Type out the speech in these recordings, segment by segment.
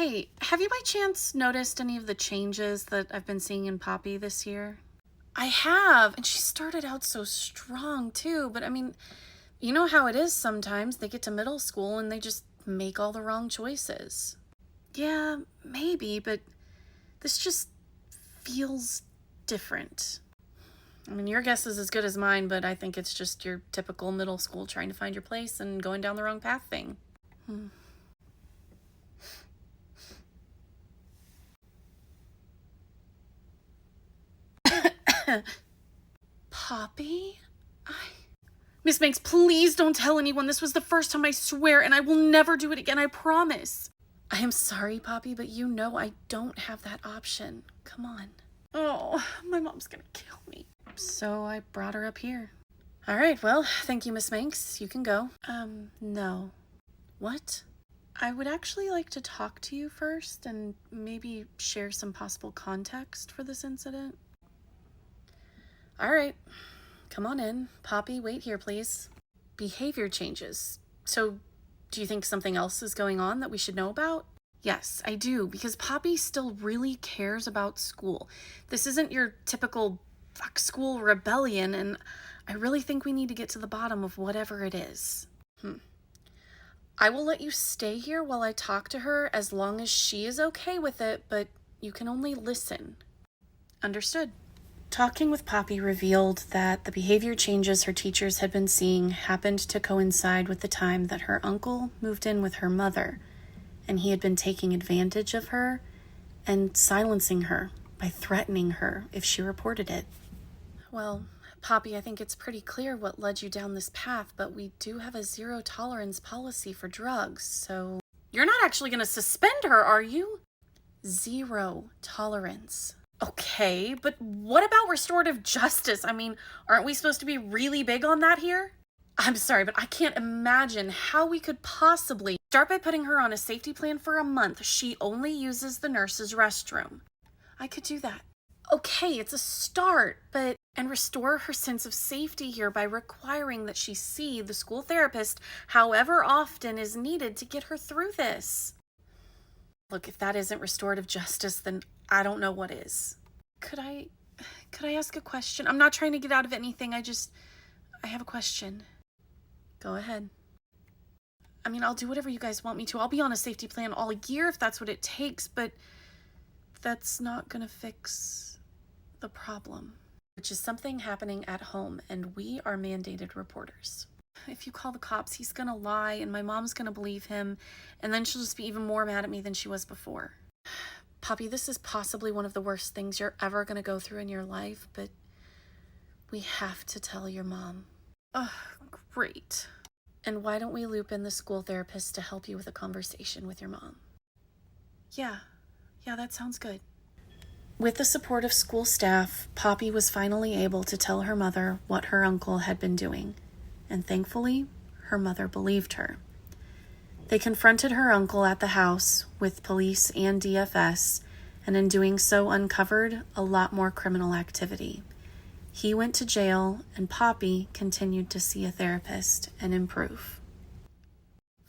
Hey, have you by chance noticed any of the changes that I've been seeing in Poppy this year? I have, and she started out so strong too, but I mean, you know how it is sometimes. They get to middle school and they just make all the wrong choices. Yeah, maybe, but this just feels different. I mean, your guess is as good as mine, but I think it's just your typical middle school trying to find your place and going down the wrong path thing. Hmm. Poppy? Miss Banks, please don't tell anyone. This was the first time, I swear, and I will never do it again, I promise. I am sorry, Poppy, but you know I don't have that option. Come on. Oh, my mom's gonna kill me. So I brought her up here. All right, well, thank you, Miss Banks. You can go. No. What? I would actually like to talk to you first and maybe share some possible context for this incident. All right. Come on in. Poppy, wait here, please. Behavior changes. So, do you think something else is going on that we should know about? Yes, I do, because Poppy still really cares about school. This isn't your typical fuck school rebellion, and I really think we need to get to the bottom of whatever it is. I will let you stay here while I talk to her as long as she is okay with it, but you can only listen. Understood. Talking with Poppy revealed that the behavior changes her teachers had been seeing happened to coincide with the time that her uncle moved in with her mother, and he had been taking advantage of her and silencing her by threatening her if she reported it. Well, Poppy, I think it's pretty clear what led you down this path, but we do have a zero tolerance policy for drugs, so... You're not actually going to suspend her, are you? Zero tolerance. Okay, but what about restorative justice? I mean, aren't we supposed to be really big on that here? I'm sorry, but I can't imagine how we could possibly start by putting her on a safety plan for a month. She only uses the nurse's restroom. I could do that. Okay, it's a start, but... And restore her sense of safety here by requiring that she see the school therapist however often is needed to get her through this. Look, if that isn't restorative justice, then I don't know what is. Could I ask a question? I'm not trying to get out of anything. I have a question. Go ahead. I mean, I'll do whatever you guys want me to. I'll be on a safety plan all year if that's what it takes, but that's not gonna fix the problem, which is something happening at home, and we are mandated reporters. If you call the cops, he's gonna lie, and my mom's gonna believe him, and then she'll just be even more mad at me than she was before. Poppy, this is possibly one of the worst things you're ever gonna go through in your life, but we have to tell your mom. Ugh, great. And why don't we loop in the school therapist to help you with a conversation with your mom? Yeah, that sounds good. With the support of school staff, Poppy was finally able to tell her mother what her uncle had been doing, and thankfully, her mother believed her. They confronted her uncle at the house with police and DFS, and in doing so uncovered a lot more criminal activity. He went to jail, and Poppy continued to see a therapist and improve.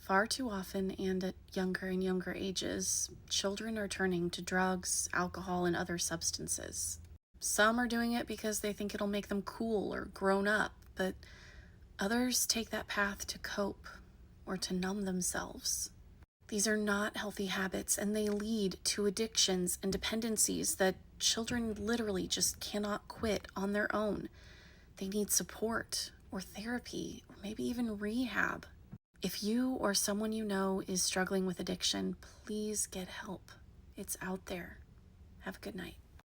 Far too often, and at younger and younger ages, children are turning to drugs, alcohol, and other substances. Some are doing it because they think it'll make them cool or grown up, but others take that path to cope or to numb themselves. These are not healthy habits, and they lead to addictions and dependencies that children literally just cannot quit on their own. They need support or therapy or maybe even rehab. If you or someone you know is struggling with addiction, please get help. It's out there. Have a good night.